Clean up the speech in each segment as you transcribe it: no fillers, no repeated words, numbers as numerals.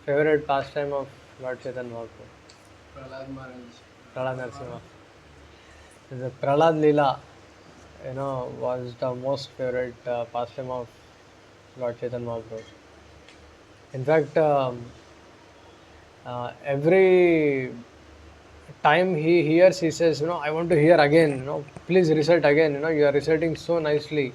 Favorite pastime of Lord Chaitanya Mahaprabhu? Prahalad Maharaj. Prahalad Narsimha. The Prahalad Leela, was the most favorite pastime of Lord Chaitanya Mahaprabhu. In fact, every time he hears, he says, I want to hear again, please recite again, you are reciting so nicely.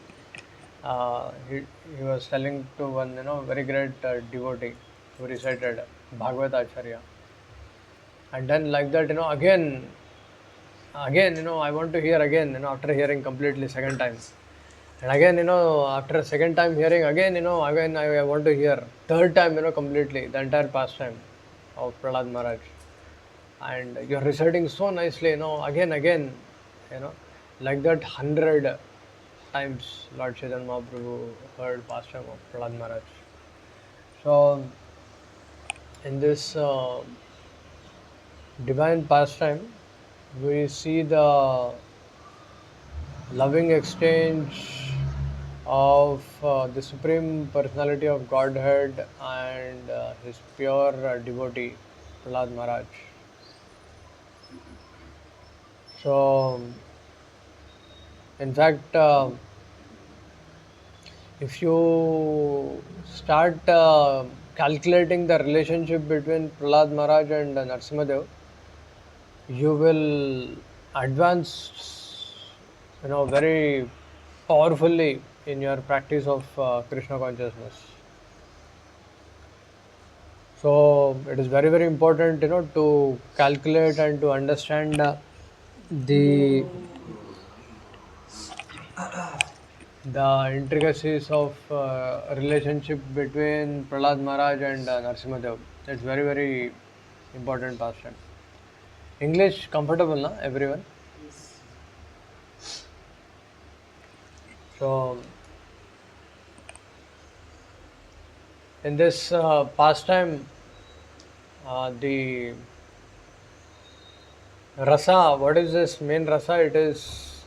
He was telling to one, very great devotee who recited Bhagavata Acharya. And then like that, again, I want to hear again, after hearing completely second time. And again, after second time hearing again, again I want to hear third time, completely the entire pastime of Prahlad Maharaj. And you're reciting so nicely, again, you know, like that 100 times Lord Chaitanya Mahaprabhu heard pastime of Prahlad Maharaj. So in this divine pastime, we see the loving exchange of the Supreme Personality of Godhead and his pure devotee, Prahlad Maharaj. So, in fact, if you start calculating the relationship between Prahlad Maharaj and Narsimha Dev, you will advance, very powerfully in your practice of Krishna consciousness. So it is very, very important, to calculate and to understand the the intricacies of relationship between Prahlad Maharaj and Narsimha Dev. It's very, very important pastime. English comfortable, na everyone? Yes. So in this pastime, the rasa, what is this main rasa? It is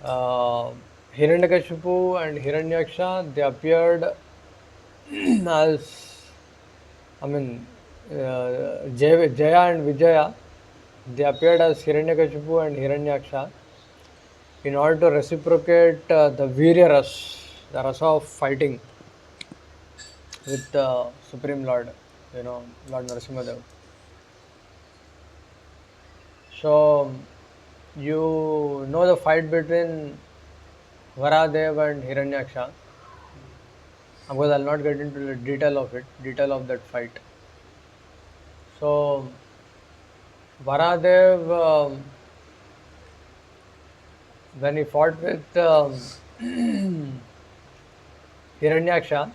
Hiranyakashipu and Hiranyaksha. They appeared as, I mean, Jaya and Vijaya. They appeared as Hiranyakashipu and Hiranyaksha in order to reciprocate the Virya Ras, the rasa of fighting with the Supreme Lord, Lord Narasimhadev. So, you know the fight between Varadev and Hiranyaksha. Because I'll not get into the detail of that fight. So, Varadev, when he fought with Hiranyaksha,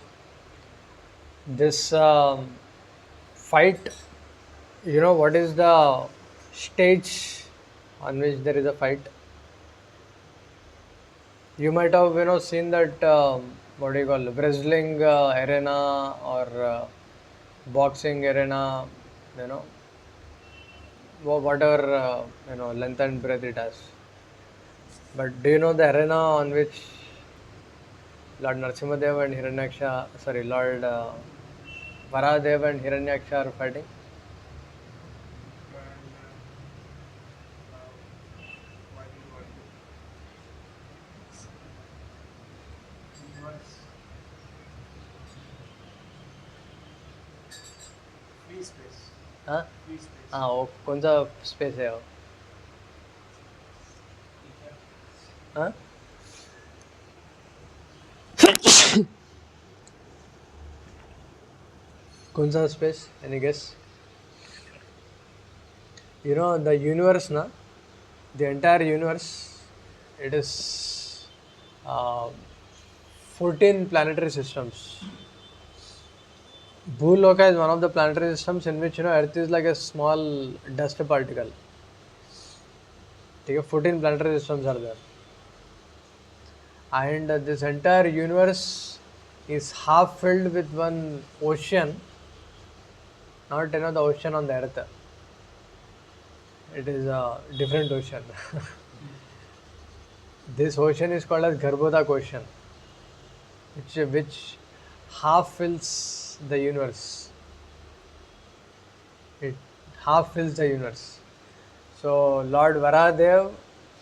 this fight, what is the stage on which there is a fight? You might have, seen that, what do you call, wrestling arena or boxing arena, you know, whatever, length and breadth it has. But do you know the arena on which Lord Narsimhadev and Lord Varadev and Hiranyaksha are fighting? Free space. हाँ Free space. हाँ, वो कौन सा space है वो? हाँ कौन सा space? Any guess? The universe, na, the entire universe, it is uh, 14 planetary systems. Bhuloka is one of the planetary systems in which, Earth is like a small dust particle. Okay, 14 planetary systems are there. And this entire universe is half filled with one ocean, not, the ocean on the Earth. It is a different ocean. This ocean is called as Garbhodak Ocean, which half fills the universe. It half fills the universe. So Lord Varadev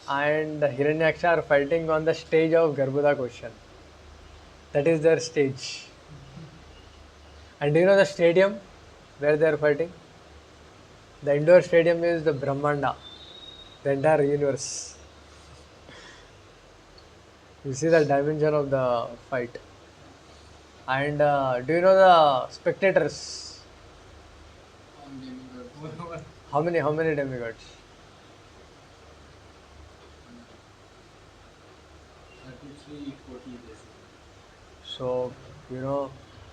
and Hiranyaksha are fighting on the stage of Garbhoda question. That is their stage. And do you know the stadium where they are fighting? The indoor stadium is the Brahmanda, the entire universe. You see the dimension of the fight. And do you know the spectators? On demigods. How many demigods? 33 total basically. So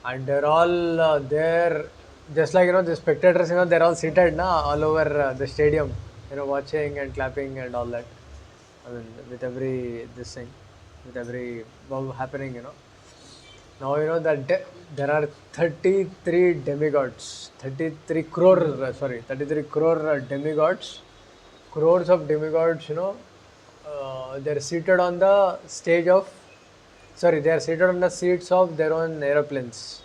and they're all there, just like the spectators. They're all seated, all over the stadium. Watching and clapping and all that. I mean, with every this thing, with every wow happening. Now that there are 33 demigods, 33 crore, 33 crore demigods, crores of demigods, they're seated on the stage of, they are seated on the seats of their own aeroplanes.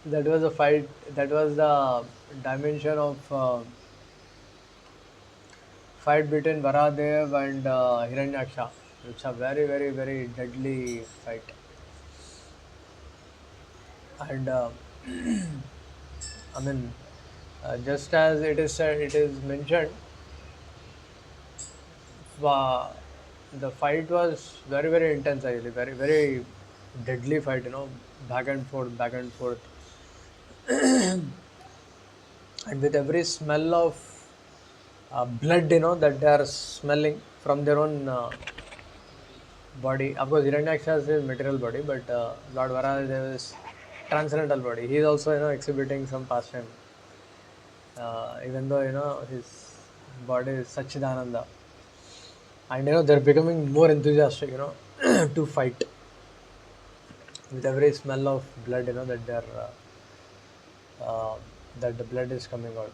That was a fight, that was the dimension of fight between Varadev and Hiranyaksha. It's a very, very, very deadly fight. And I mean, just as it is mentioned, uh, the fight was very, very intense. Actually, very, very deadly fight. Back and forth, and with every smell of blood, that they are smelling from their own body. Of course, Hiranyaksha is his material body, but Lord Varadev is transcendental body. He is also exhibiting some pastime, even though his body is Sachidananda. And they're becoming more enthusiastic, to fight with every smell of blood, that they're that the blood is coming out.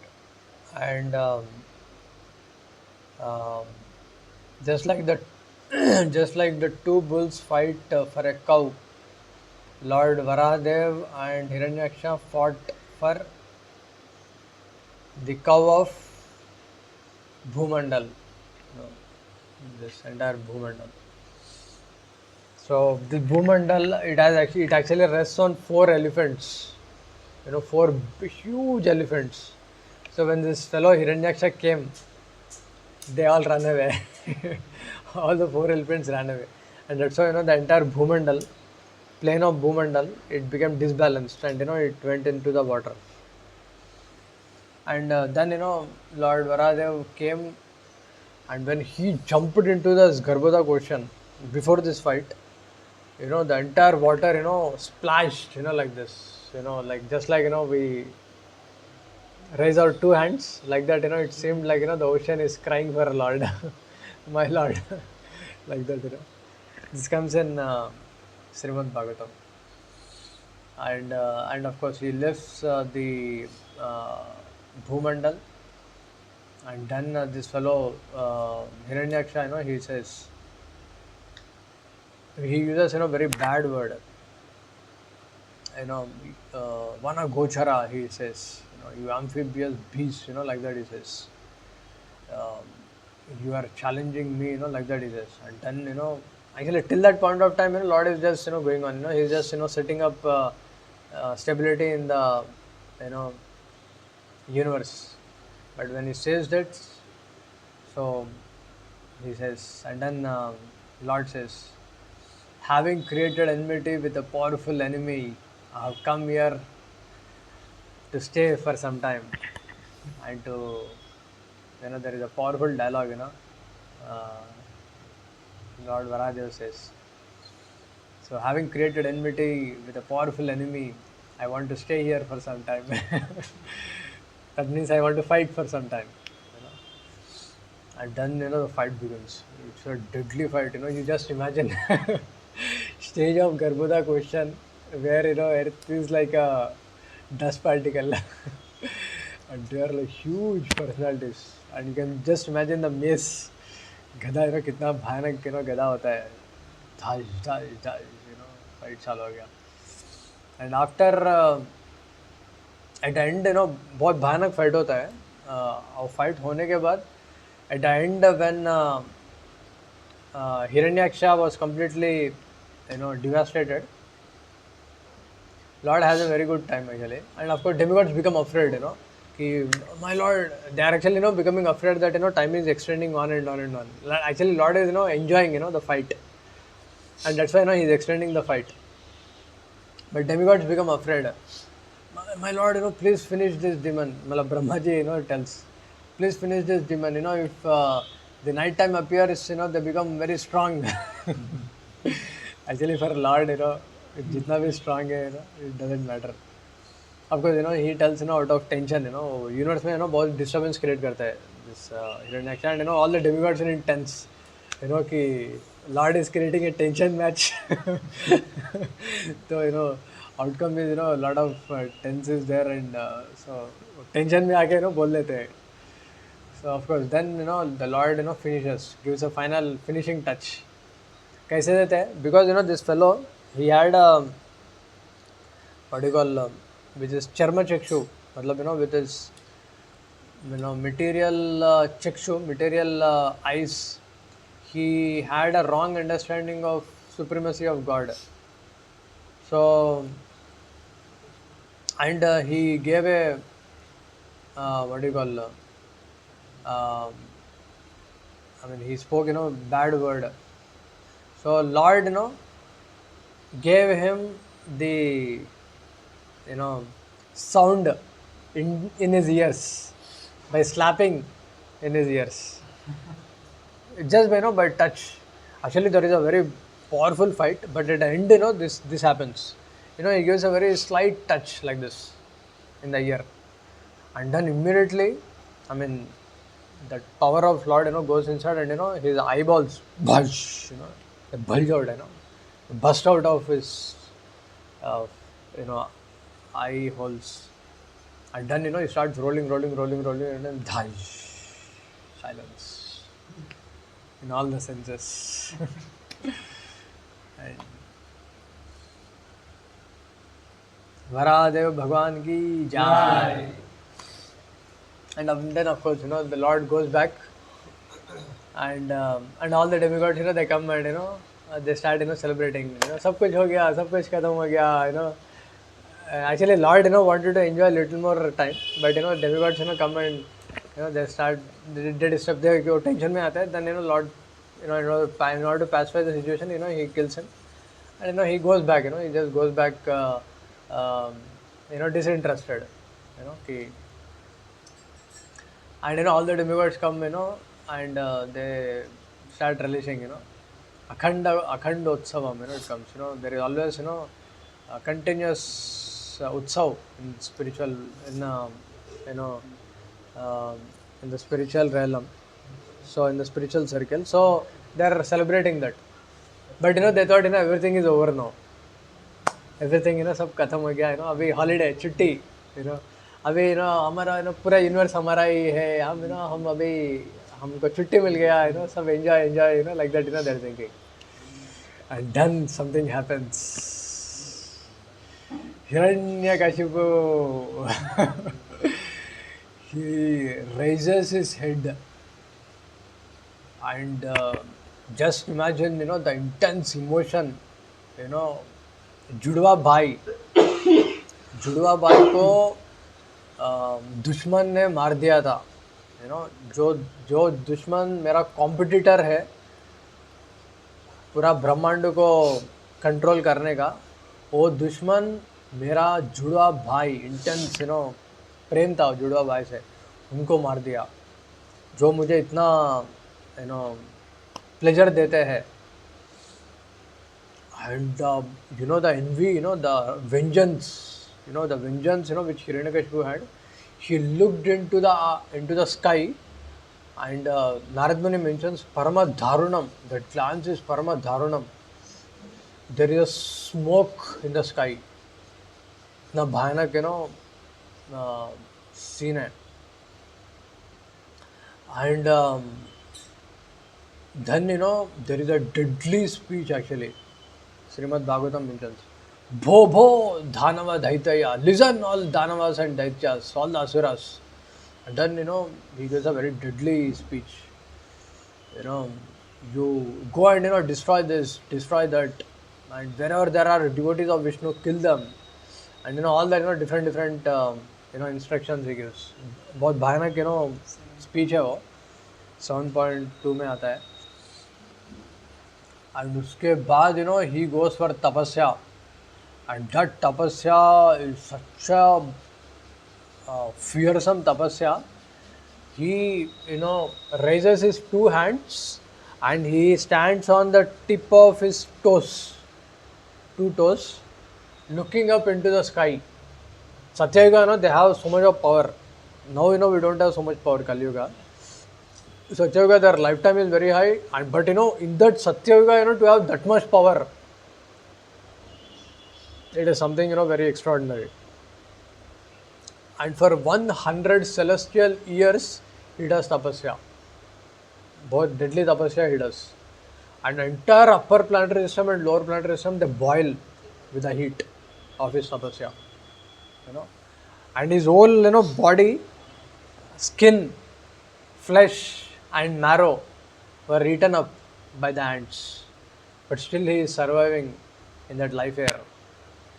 And um, just like the just like the two bulls fight for a cow, Lord Varadev and Hiranyaksha fought for the cow of Bhumandal, this entire Bhumandal. So the Bhumandal, it actually rests on four elephants, four huge elephants. So when this fellow Hiranyaksha came, they all ran away. All the four elephants ran away, and that's why the entire Bhumandal, plane of Bhumandal, it became disbalanced, and it went into the water. And then Lord Varadev came, and when he jumped into this Garbhoda ocean before this fight, the entire water splashed, like this, like just like we raise our two hands like that. It seemed like the ocean is crying for a Lord, my Lord, like that. This comes in Srimad Bhagavatam. And of course he lifts the Bhumandal. And then this fellow Hiranyaksha, he says, he uses very bad word, you know Vana Gochara, he says, you amphibious beast, like that he says, um, you are challenging me, like that he says. And then actually till that point of time, Lord is just going on, he's just setting up stability in the you know universe. But when he says that, so he says, and then Lord says, having created enmity with a powerful enemy, I have come here to stay for some time. And to, there is a powerful dialogue, uh, Lord Varadev says, so having created enmity with a powerful enemy, I want to stay here for some time. That means I want to fight for some time. You know. And then the fight begins. It's a deadly fight. You just imagine stage of Garbhoda question where Earth is like a dust particle, and they are like huge personalities. And you can just imagine the mace. गधा कितना भयानक गधा होता है. धाज धाज धाज, fight चालू हो गया. And after at the end बहुत भयानक फाइट होता है, और फाइट होने के बाद at the end when Hiranyaksha was completely devastated. Lord has a very good time actually, and of course demigods become afraid. Ki, my Lord, they are actually becoming afraid that time is extending on and on and on. Actually, Lord is enjoying the fight, and that's why he's extending the fight. But demigods become afraid. My Lord, please finish this demon. Malab Brahmaji, tells, please finish this demon. If the nighttime appears, they become very strong. Actually, for Lord, jitna bhi strong hai, it doesn't matter. Of course, he tells, out of tension, universe में, बहुत disturbance create करता है this Hiranyaksha, and all the demigods are intense. कि Lord is creating a tension match. So, outcome is, a lot of tense is there, and so tension में आके, बोल लेते हैं. So, of course, then, the Lord, finishes, gives a final finishing touch. कैसे देते हैं? Because, this fellow, he had a, what do you call, which is charma chakshu, matlab, with his, material chakshu, material eyes, he had a wrong understanding of supremacy of God. So, and he gave a, what do you call, I mean, he spoke, bad word. So, Lord, gave him the, sound in his ears by slapping in his ears. Just by touch. Actually, there is a very powerful fight, but at the end, this happens. He gives a very slight touch like this in the ear, and then immediately, I mean, the power of Lord, goes inside, and his eyeballs, bulge, they bulge out, bust out of his, uh, you know, eye holes, and then he starts rolling, and then silence in all the senses. And Varadev Bhagwan ki jai. And then of course the Lord goes back, and all the demigods they come, and they start celebrating. सब कुछ हो गया, सब कुछ खत्म हो गया. Actually Lord wanted to enjoy a little more time, but demigods come, and they start, they disturb, they tension में आता है. Then Lord in order to pacify the situation, he kills him, and he goes back. He just goes back, disinterested. Ki, and all the demigods come, and they start relishing, Akhanda Utsavam, it comes, there is always, a continuous Utsav in spiritual, you know, in the spiritual realm, so in the spiritual circle, so they are celebrating that. But they thought everything is over now. Everything सब खत्म हो गया, अभी holiday छुट्टी, अभी हमारा पूरा universe हमारा ही है, हम अभी हमको छुट्टी मिल गया, सब enjoy like that, they're thinking. And then something happens. Hiranyakashipu, he raises his head, and just imagine the intense emotion, जुड़वा भाई को दुश्मन ने मार दिया था. जो दुश्मन मेरा कॉम्पिटिटर है पूरा ब्रह्मांड को कंट्रोल करने का, वो दुश्मन मेरा जुड़वा भाई, इंटेंस प्रेम था जुड़वा भाई से, उनको मार दिया, जो मुझे इतना प्लेजर देते हैं. And the envy, the vengeance, which Hiranyakashipu had, he looked into the sky, and Narad Muni mentions Parama Dharunam. That glance is Parama Dharunam. There is a smoke in the sky. Na bhayanak, scene hai. And then there is a deadly speech actually. Srimad Bhagavatam mentions Bho bho Dhanava Daitya. Listen, all Dhanavas and Daityas, all the Asuras. And then, he gives a very deadly speech. You know, you go and, destroy this, destroy that. And wherever there are devotees of Vishnu, kill them. And, all that, different, different, instructions he gives. बहुत भयानक, speech है वो 7.2 में आता है. And उसके बाद, he goes for tapasya. And that tapasya is such a fearsome tapasya. He, raises his two hands and he stands on the tip of his toes, two toes, looking up into the sky. Satyayuga, they have so much of power. Now, we don't have so much power, Kali Yuga. Satyayuga, their lifetime is very high, and but in that Satyayuga, to have that much power, it is something, very extraordinary. And for 100 celestial years, he does tapasya. Both deadly tapasya he does. And the entire upper planetary system and lower planetary system, they boil with the heat of his tapasya. And his whole, body, skin, flesh and marrow were eaten up by the ants. But still he is surviving in that life air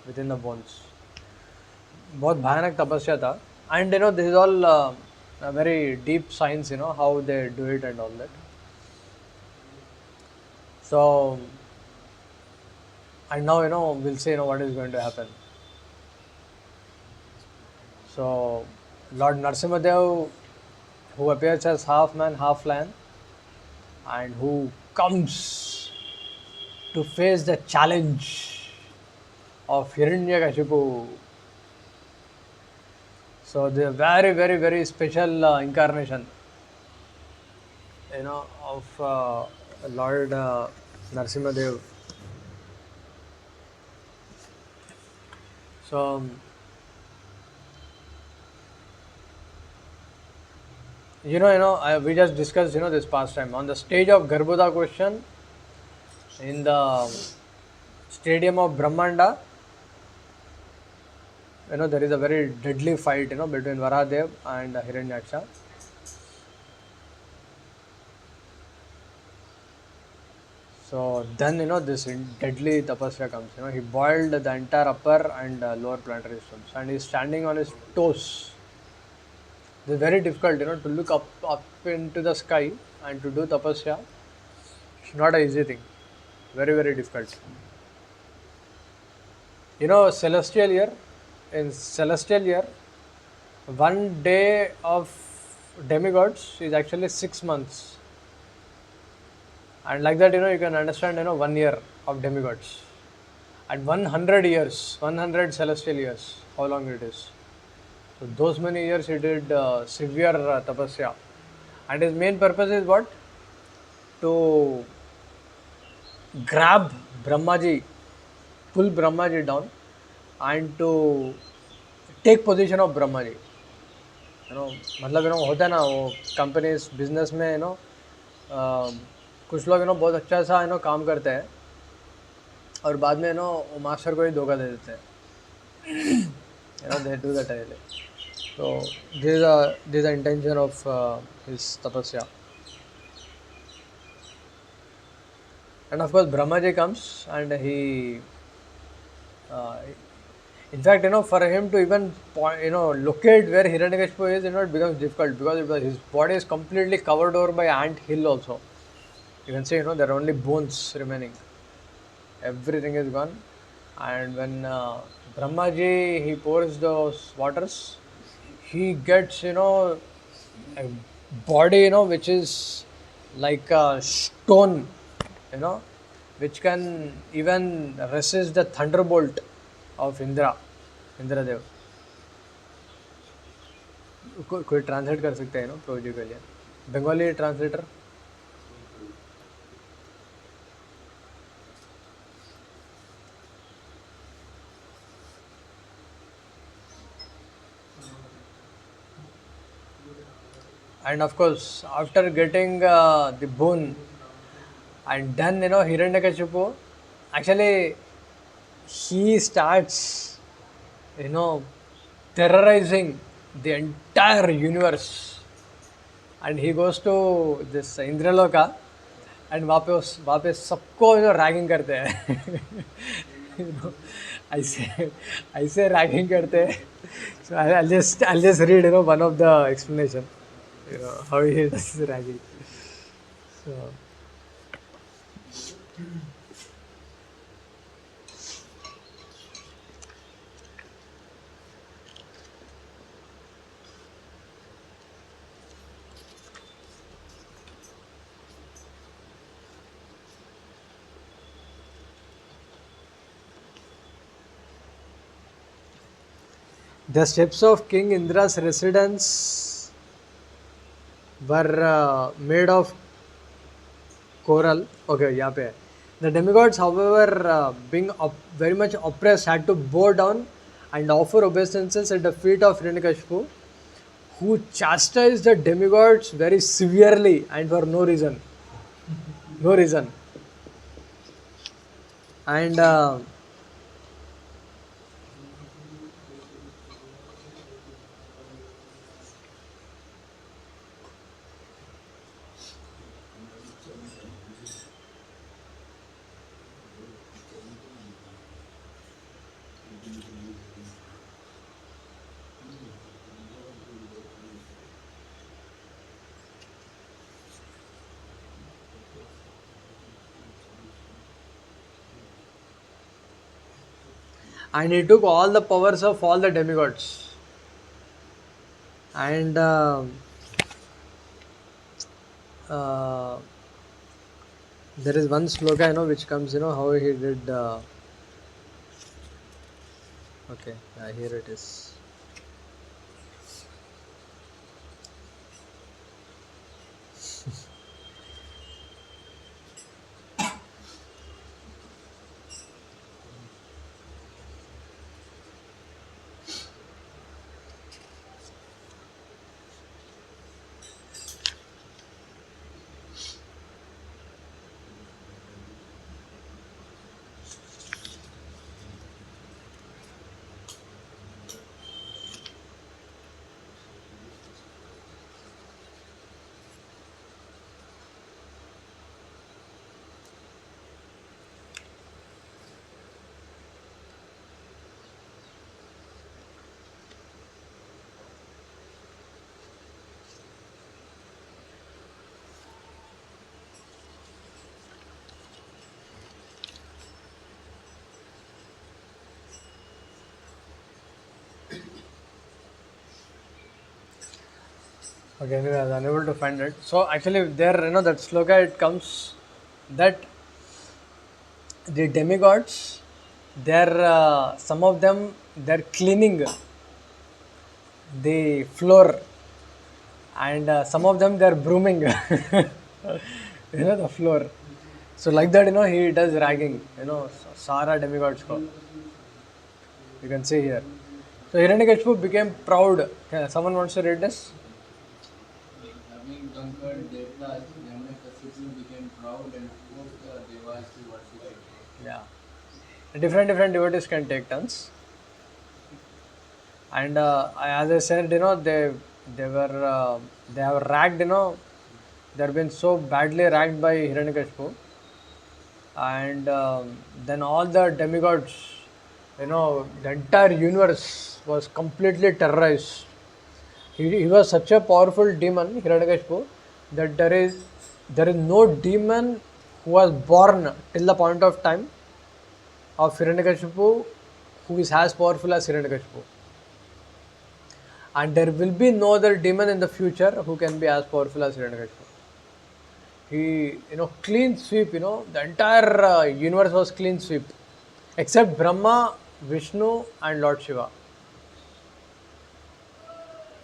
within the bones. बहुत भयानक तपस्या था. And this is all a very deep science, how they do it and all that. So, and now, we'll see, what is going to happen. So, Lord Narsimha Dev, who appears as half man, half lion, and who comes to face the challenge of Hiranyakashipu. So, the very, very, very special incarnation, of Lord Narsimha Dev. So, we just discussed, this past time on the stage of Garbhoda question in the stadium of Brahmanda. There is a very deadly fight, between Varahadev and Hiranyaksha. So then, this deadly tapasya comes. He boiled the entire upper and lower planetary systems, and he's standing on his toes. It's very difficult, to look up into the sky and to do tapasya. It's not an easy thing. Very, very difficult. Celestial year. In celestial year, 1 day of demigods is actually 6 months. And like that, you can understand, 1 year of demigods. And 100 years, 100 celestial years, how long it is. So those many years he did severe tapasya. And his main purpose is what? To grab Brahmaji, pull Brahmaji down and to take position of Brahmaji. मतलब होता है ना वो companies business में कुछ लोग बहुत अच्छा सा काम करते हैं और बाद में वो मास्टर को ही धोखा दे देते हैं. They do that really. So this is the intention of his tapasya. And of course Brahmaji comes and he in fact, for him to even locate where Hiranyakashipu is, it becomes difficult because his body is completely covered over by ant hill also. You can see, there are only bones remaining. Everything is gone. And when Brahmaji, he pours those waters, he gets, a body, which is like a stone, which can even resist the thunderbolt of Indradev. कोई translate कर सकते हैं प्रभु जी के लिए, Bengali translator. And of course, after getting the boon, and then Hiranyakashipu, actually he starts, you know, terrorizing the entire universe. And he goes to this Indraloka and वहाँ पे सबको ragging करते हैं you know, ऐसे ऐसे रैगिंग करते हैं. So I'll just read one of the explanation, how he does ragging. So the steps of King Indra's residence were made of coral. Okay, यहाँ पे है. The demigods, however, being very much oppressed, had to bow down and offer obeisances at the feet of Hiranyakashipu, who chastised the demigods very severely and for no reason. No reason. And he took all the powers of all the demigods. And uh, there is one sloka, which comes, how he did. Okay, here it is. Okay, anyway, I was unable to find it. So actually, there, that sloka, it comes that the demigods, they're some of them, they're cleaning the floor, and some of them they're brooming, the floor. So like that, he does ragging, Sara demigods ko. You can see here. So Hiranyakashipu became proud. Someone wants to read this? Having conquered Devdas, Hiranyakashipu became proud and forced the Devas to worship him. Yeah. Different devotees can take turns. And as I said, they were they have ragged, they have been so badly ragged by Hiranyakashipu. And then all the demigods, the entire universe was completely terrorized. He was such a powerful demon, Hiranyakashipu, that there is no demon who was born till the point of time of Hiranyakashipu who is as powerful as Hiranyakashipu. And there will be no other demon in the future who can be as powerful as Hiranyakashipu. He, clean sweep, the entire universe was clean sweep, except Brahma, Vishnu, and Lord Shiva.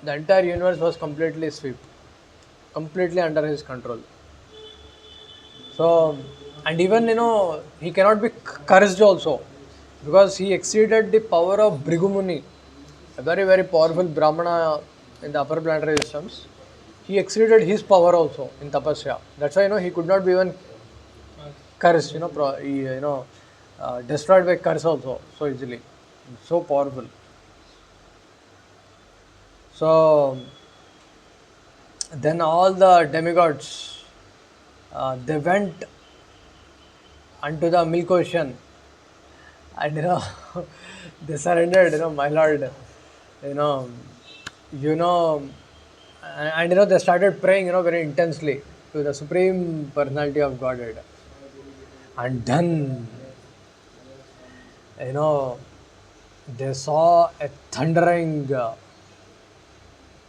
The entire universe was completely swept, completely under his control. So, and even, he cannot be cursed also, because he exceeded the power of Bhrigumuni, a very, very powerful Brahmana in the upper planetary systems. He exceeded his power also in tapasya. That's why he could not be even cursed. destroyed by curse also so easily, so powerful. So then all the demigods they went unto the milk ocean, and they surrendered. My lord, you know, you know, and they started praying, very intensely to the supreme personality of Godhead, and then you know they saw a thundering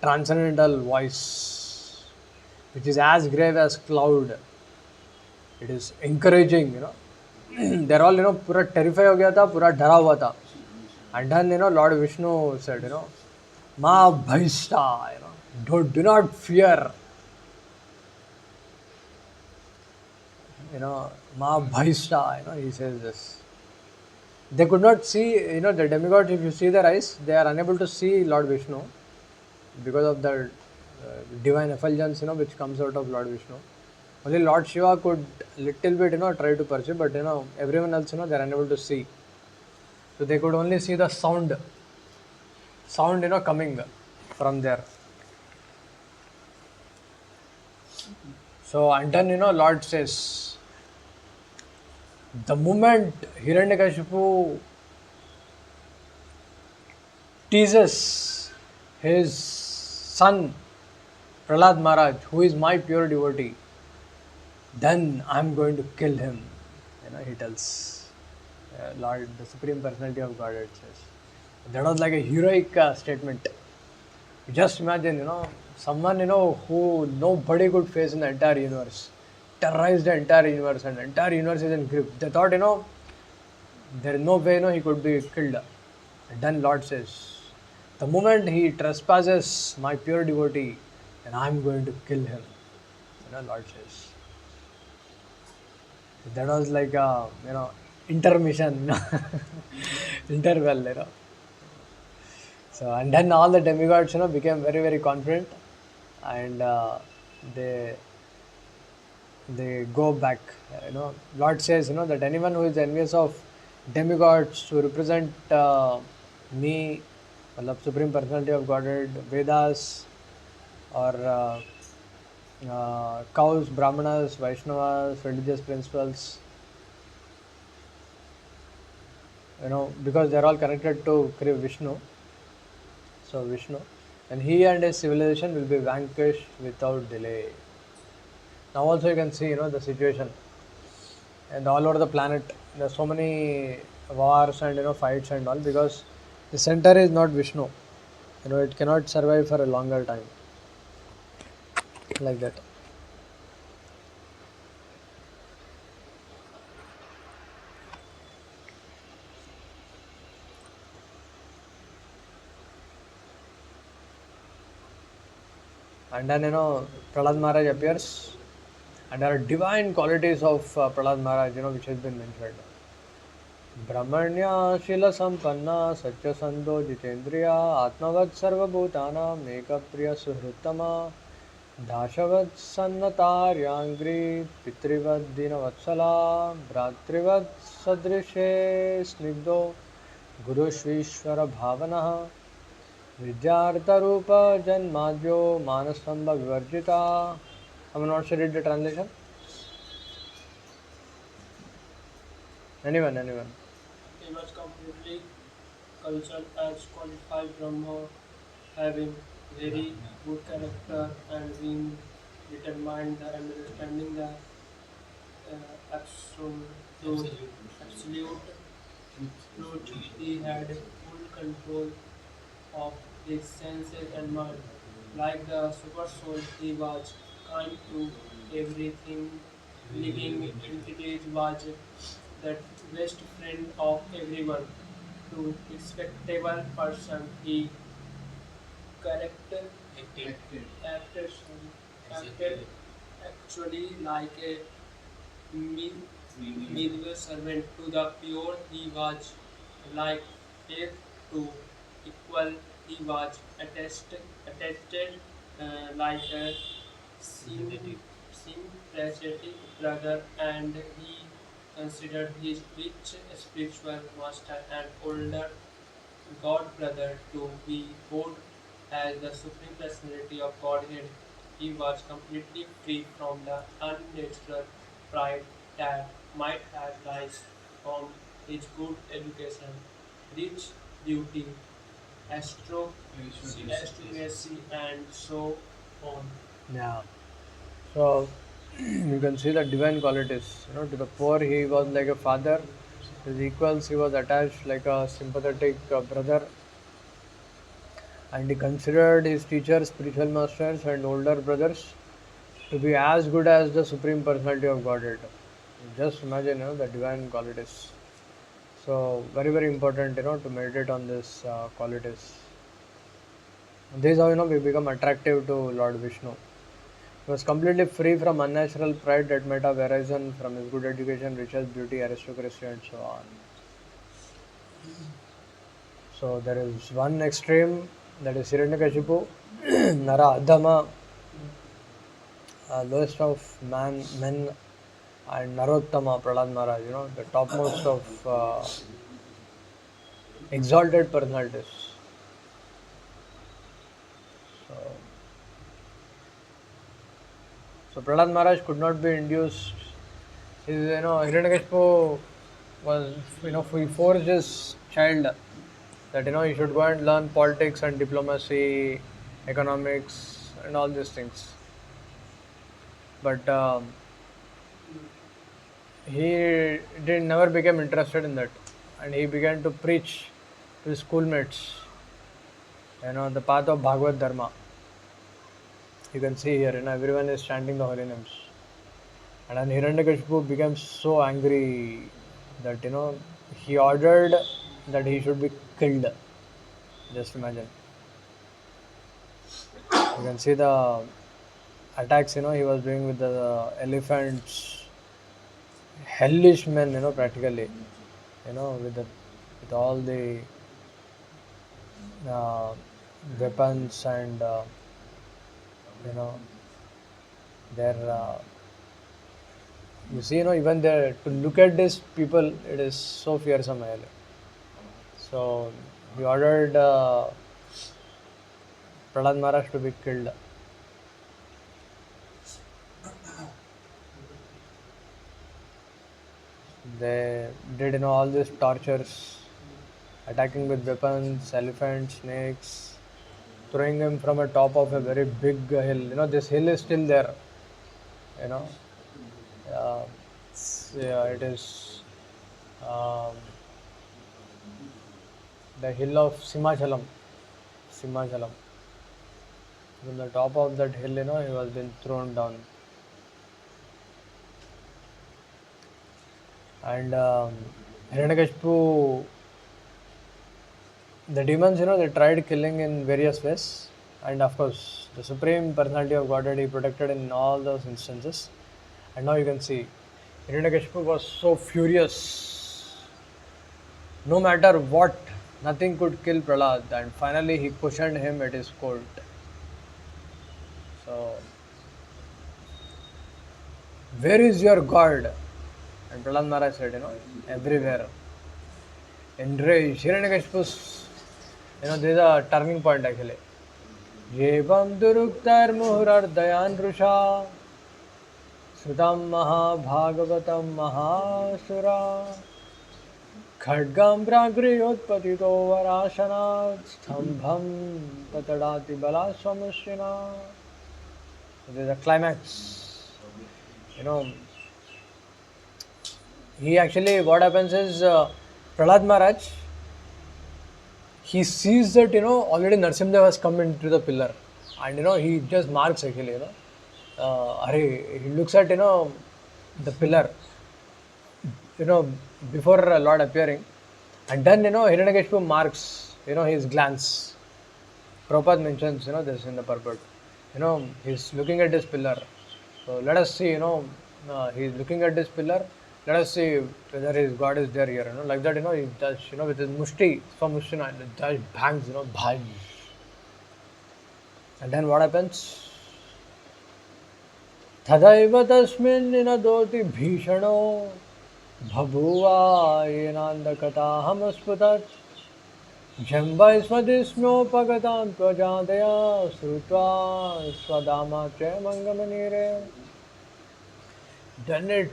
transcendental voice which is as grave as cloud. It is encouraging. They're all पूरा terrify हो गया था, पूरा डरा हुआ था. And then Lord Vishnu said, ma bhaista, do not fear. Ma bhaista, he says this. They could not see, the demigods. If you see their eyes, they are unable to see Lord Vishnu because of the divine effulgence, which comes out of Lord Vishnu. Only Lord Shiva could little bit, try to perceive, but everyone else, they are unable to see. So they could only see the sound, coming from there. So and then, Lord says, the moment Hiranyakashipu teases his son Prahlad Maharaj, who is my pure devotee, then I'm going to kill him. He tells Lord, the Supreme Personality of Godhead says. That was like a heroic statement. Just imagine, someone, who nobody could face in the entire universe, terrorized the entire universe, and the entire universe is in grip. They thought, there is no way, he could be killed. And then Lord says, the moment he trespasses my pure devotee, then I'm going to kill him. Lord says. That was like a, intermission, interval, So and then all the demigods, became very very confident, and they they go back. Lord says, that anyone who is envious of demigods who represent me, मतलब supreme personality of Godhead, Vedas, or cows, Brahmanas, Vaishnavas, religious principles, because they're all connected to Vishnu. So Vishnu, and he and his civilization will be vanquished without delay. Now also you can see, the situation, and all over the planet there's so many wars and fights and all, because the center is not Vishnu. It cannot survive for a longer time, like that. And then Prahlad Maharaj appears, and there are divine qualities of Prahlad Maharaj, which has been mentioned. ब्रह्मण्यशील संपन्ना सत्यसंधो जितेन्द्रिया आत्मवत् सर्वभूतानां एकप्रिय सुहृत्तमा दाशवत् सन्नतार्याङ्घ्रि पितृवत् दीनवत्सला भ्रातृवत् सदृशे स्निग्धो गुरुष्वीश्वर भावनः विद्यार्थरूप जन्माद्यो मानस्तंभ विवर्जिता. I'm not sure read the translation. Anyone. He was completely cultured as qualified Brahma, having very good character and being determined and understanding the absolute, absolute truth. He had full control of his senses and mind. Like the super soul, he was kind to everything living entities, was the best friend of everyone. To respectable person, he character Acted. acted, acted actually like a mid- middle servant to the pure. He was like faith to equal. He was attested like a sympathetic brother, and he considered his rich spiritual master and older god brother to be bold as the supreme personality of Godhead. He was completely free from the unnatural pride that might have lies from his good education, rich beauty, astronomy, and so on. Yeah. So you can see the divine qualities. To the poor he was like a father. To his equals he was attached like a sympathetic brother, and he considered his teachers, spiritual masters, and older brothers to be as good as the supreme personality of Godhead. Just imagine, the divine qualities. So very important, to meditate on these qualities. This is how we become attractive to Lord Vishnu. He was completely free from unnatural pride that might have arisen from his good education, riches, beauty, aristocracy, and so on. So there is one extreme, that is Hiranyakashipu, Nara Adama, lowest of men, and Narottama, Prahlad Maharaj, the topmost of exalted personalities. So, so Prahlad Maharaj could not be induced. Hiranyakashipu was, he forced his child that, he should go and learn politics and diplomacy, economics, and all these things. But he did never became interested in that, and he began to preach to his schoolmates, the path of Bhagavad Dharma. You can see here, everyone is chanting the holy names. And then Hiranyakashipu became so angry that, he ordered that he should be killed. Just imagine. You can see the attacks, he was doing with the elephants, hellish men, practically, with all the uh, weapons and, you know, their, you see, even there, to look at these people, it is so fearsome, really. So he ordered Prahlad Maharaj to be killed. They did, all these tortures, attacking with weapons, elephants, snakes, throwing him from a top of a very big hill. This hill is still there. You know, uh, yeah, it is um, the hill of Simachalam. Simachalam. From the top of that hill, he was been thrown down. And Hiranyakashipu, the demons, they tried killing in various ways. And of course, the Supreme Personality of Godhead, he protected in all those instances. And now you can see, Hiranyakashipu was so furious. No matter what, nothing could kill Prahlad. And finally, he questioned him at his court. So, where is your God? And Prahlad Maharaj said, everywhere. Enraged, Hiranyakashipu's, this is a turning point actually. Yevam duruktar muhurar dayan rusha Sudam Mahabhagavatam Mahasura Khadgam Pragriyotpatito Varashanat Stambham Tatadati Balaswamushina. There is a climax. He actually, what happens is, Prahlad Maharaj, he sees that, already Narsimha has come into the pillar. And, he just marks actually, he looks at, the pillar, before Lord appearing. And then, Hiranyakashipu marks, his glance. Prabhupada mentions, this in the purport. He's looking at this pillar. So let us see, he's looking at this pillar. Let us see whether his God is there here. Like that, he does, with his mushti, swamushtina, and just bangs, bhaj. And then what happens? Tadaiva tasmin inadoti bhishano बभूवा येनान्दकथाहमस्फुटत् जम्बैस्वदिस्म्योपगतां त्वजादया श्रुत्वा स्वदामात्रयमङ्गमनीरे. Then a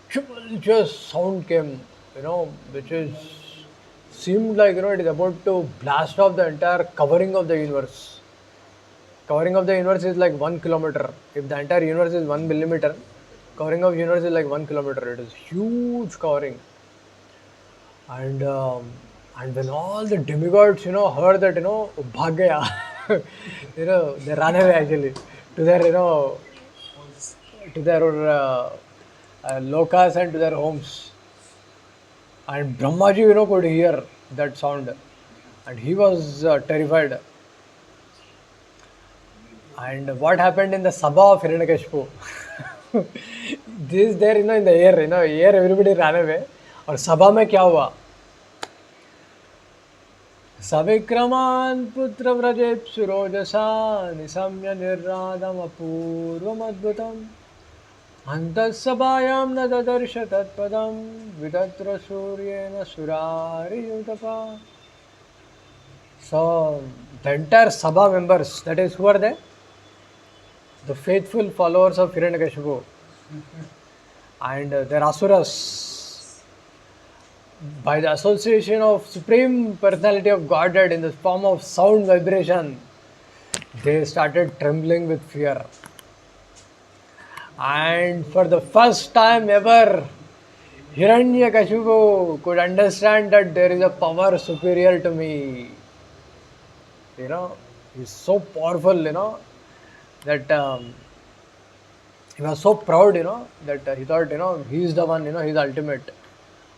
tremendous sound came, which is seemed like it is about to blast off the entire covering of the universe. Covering of the universe is like 1 kilometer. If the entire universe is 1 millimeter, covering of universe is like 1 kilometer. It is huge covering, and and when all the demigods heard that bhag gaya, they ran away actually to their to their lokas and to their homes. And Brahmaji, could hear that sound, and he was terrified. And what happened in the Sabha of Hiranyakashipu? This there, in the air, air everybody ran away. और सभा में क्या हुआ? सविक्रमान् पुत्रव्रजेप्सुरोजसा निशम्य निर्रादमपूर्वमद्भुतम् अन्तःसभायां न ददर्श तत्पदं वितत्र सूर्येण सुरारियुतपा. So the entire Sabha members, that is, who are they? The faithful followers of Hiranyakashipu and their asuras, by the association of Supreme Personality of Godhead in the form of sound vibration, they started trembling with fear. And for the first time ever, Hiranyakashipu could understand that there is a power superior to me. He's so powerful, that he was so proud, that he thought, he's the one, he's ultimate.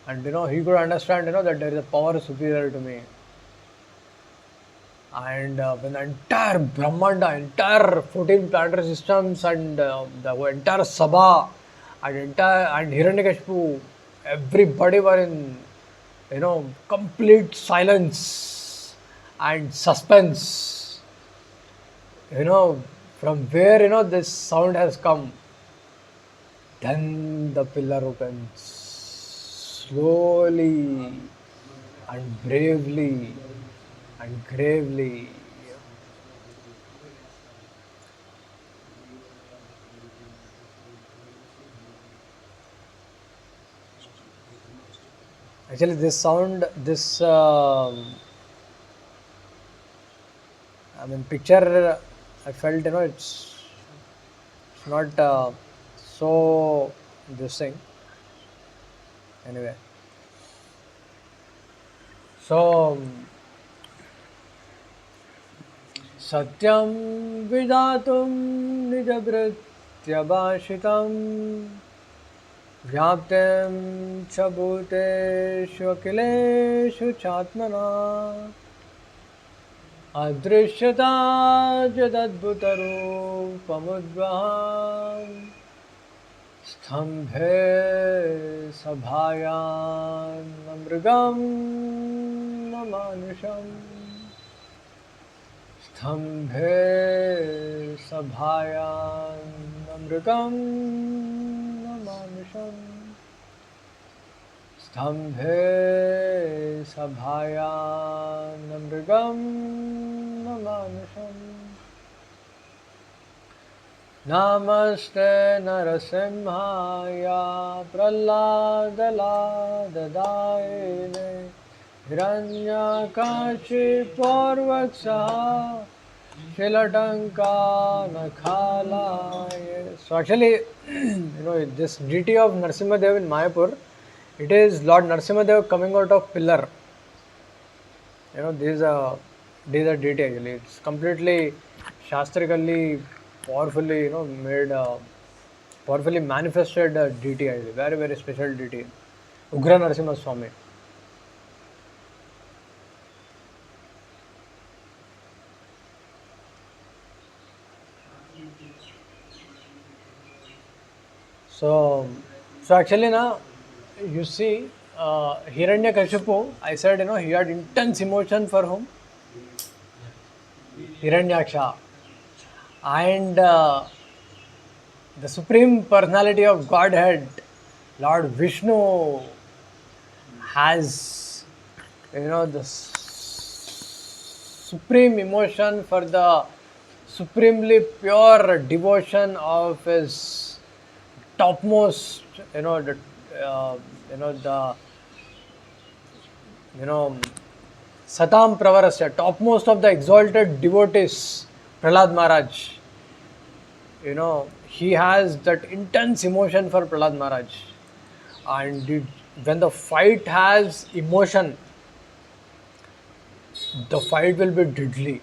And, he could understand, that there is a power superior to me. And when the entire Brahmanda, entire 14 planetary systems and the entire Sabha and Hiranyakashipu, everybody were in, complete silence and suspense. From where, this sound has come. Then the pillar opens slowly and bravely and gravely. Actually, this sound, this picture, I felt, it's not so this thing. Anyway, so Satyam vidatum nijabhrityabhashitam vyaptem cha bhuteshu akileshu chatmana adrishyata jadadbhutarupamudvaham स्तंभे सभायां मृगं न मानुषम् स्तंभे सभायां मृगं न मानुषम् स्तंभे सभायां मृगं न मानुषम्. Namaste Narsimhaya Prahalad Hiranyakashiporvaksa Shilatanka Nakhalaya. So actually, this deity of Narsimha Dev in Mayapur, it is Lord Narsimha Dev coming out of pillar. This is a deity actually. It's completely shastrically, powerfully, made, powerfully manifested deity actually. Very, very special deity. Ugra Narsimha Swami. So actually now, you see, Hiranyakashipu, I said, he had intense emotion for whom? Hiranyaksha. And the Supreme Personality of Godhead Lord Vishnu has, the supreme emotion for the supremely pure devotion of his topmost, the, uh, the, you know, Satam Pravarasya, topmost of the exalted devotees, Prahlad Maharaj. He has that intense emotion for Prahlad Maharaj. And when the fight has emotion, the fight will be deadly.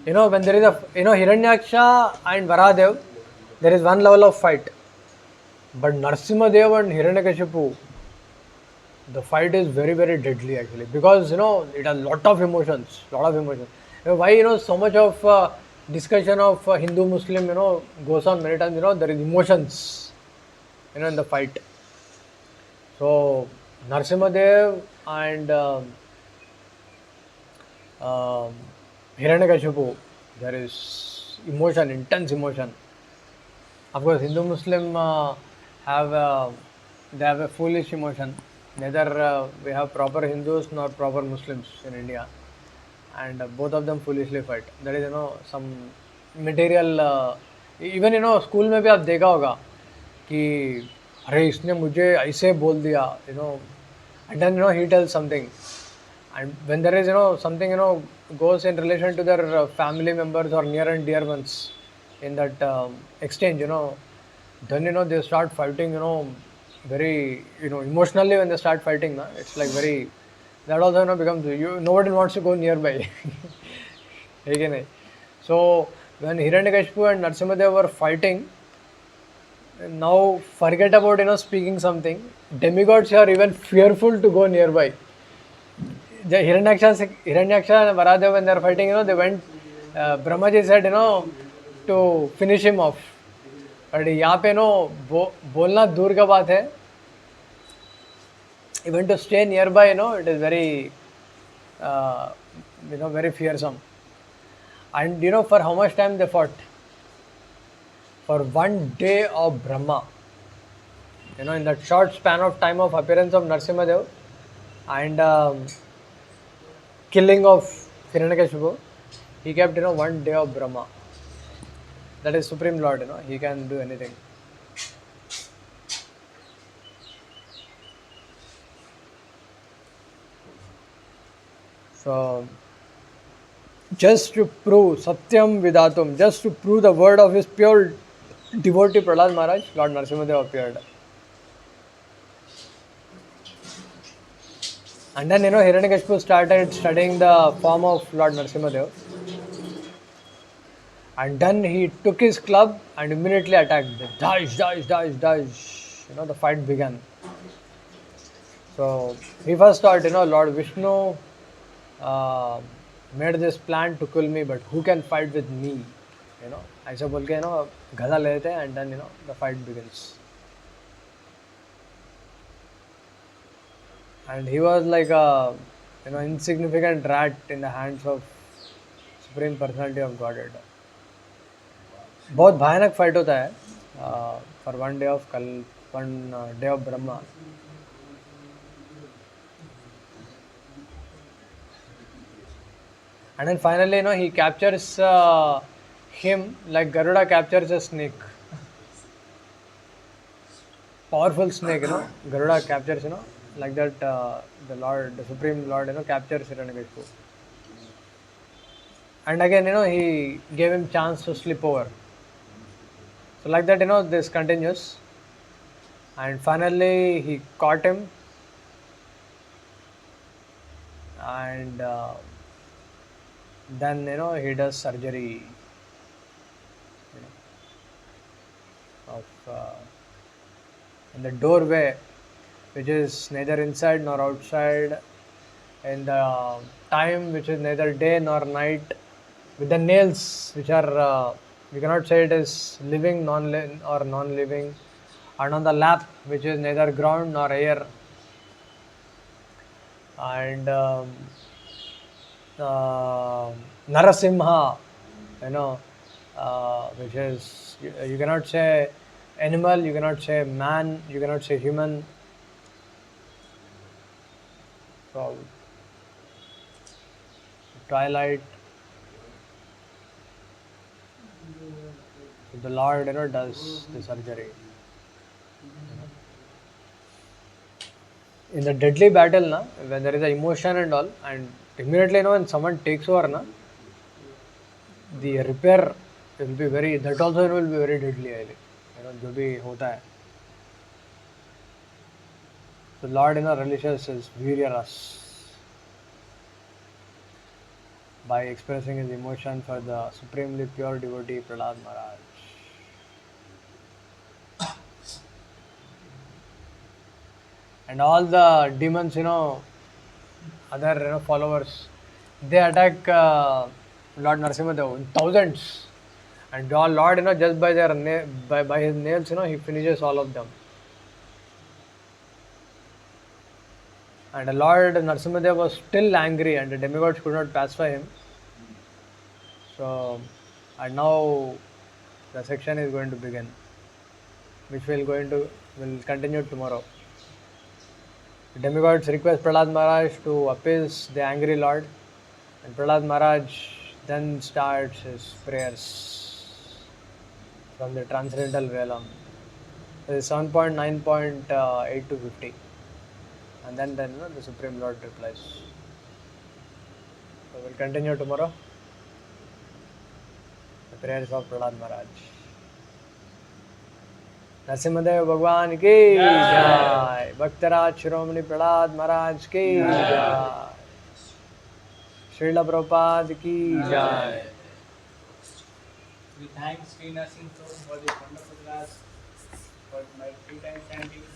When there is Hiranyaksha and Varadev, there is one level of fight. But Narsimha Dev and Hiranyakashipu, the fight is very, very deadly actually, because it has lot of emotions. Why so much of discussion of Hindu Muslim goes on many times. There is emotions in the fight. So Narsimha Dev and um Hiranyakashipu, there is emotion, intense emotion. Of course, Hindu Muslim have they have a foolish emotion. Neither we have proper Hindus nor proper Muslims in India, and both of them foolishly fight. There is some material. Even school में भी आप देखा होगा कि अरे इसने मुझे ऐसे बोल दिया, and then he tells something, and when there is something goes in relation to their family members or near and dear ones in that exchange, then they start fighting, very emotionally. When they start fighting, it's like very, that also becomes, nobody wants to go nearby. Okay, so when Hiranyakashipu and Narsimhadev were fighting, now forget about speaking something. Demigods are even fearful to go nearby. The Hiranyaksha and Varadev, when they are fighting, they went. Brahmaji said, to finish him off. But यहाँ पे बोलना दूर का बात है. Even to stay nearby, it is very, uh, very fearsome. And for how much time they fought? For 1 day of Brahma. In that short span of time of appearance of Narsimhadev and killing of Hiranyakashipu, he kept 1 day of Brahma. That is Supreme Lord. He can do anything. So just to prove Satyam Vidatum, just to prove the word of his pure devotee Prahlad Maharaj, Lord Narsimhadev appeared. And then Hiranyakashipu started studying the form of Lord Narsimhadev. And then he took his club and immediately attacked. Dash, dash, dash, dash. The fight began. So he first thought, Lord Vishnu made this plan to kill me, but who can fight with me? ऐसा बोल के गदा ले लेते हैं, and then the fight begins. And he was like a insignificant rat in the hands of Supreme Personality of Godhead. बहुत भयानक fight होता है for 1 day of one day of Brahma. And then finally, he captures him like Garuda captures a snake. Powerful snake, Garuda captures, like that the Lord, the Supreme Lord, captures Hiranyakashipu. And again, he gave him chance to slip over. So like that, this continues. And finally, he caught him. And then, he does surgery of in the doorway, which is neither inside nor outside, in the time which is neither day nor night, with the nails which are, you cannot say it is living or non-living, and on the lap which is neither ground nor air, and Narasimha, which is, you cannot say animal, you cannot say man, you cannot say human. So twilight, the Lord, does the surgery. In the deadly battle, na, when there is a emotion and all, and immediately, when someone takes over, na, the repair will be very. That also will be very deadly. जो भी होता है. The Lord, releases his Virya Ras by expressing his emotion for the supremely pure devotee Prahlad Maharaj. And all the demons, other followers, they attack Lord Narsimha Dev in thousands. And all Lord, just by their by his nails, he finishes all of them. And the Lord Narsimha Dev was still angry, and the demigods could not pacify him. So, and now the section is going to begin, which will continue tomorrow. The demigods request Prahlad Maharaj to appease the angry Lord, and Prahlad Maharaj then starts his prayers from the transcendental realm. It is 7.9.8 to 50, and then the Supreme Lord replies. So we'll continue tomorrow. The prayers of Prahlad Maharaj. Narasimhadeva भगवान की जय. भक्तराज शिरोमणि प्रहलाद महाराज की जय. श्रील प्रभुपाद की जय. We thank Sri Narsimha for the wonderful class, for my 3 times chanting.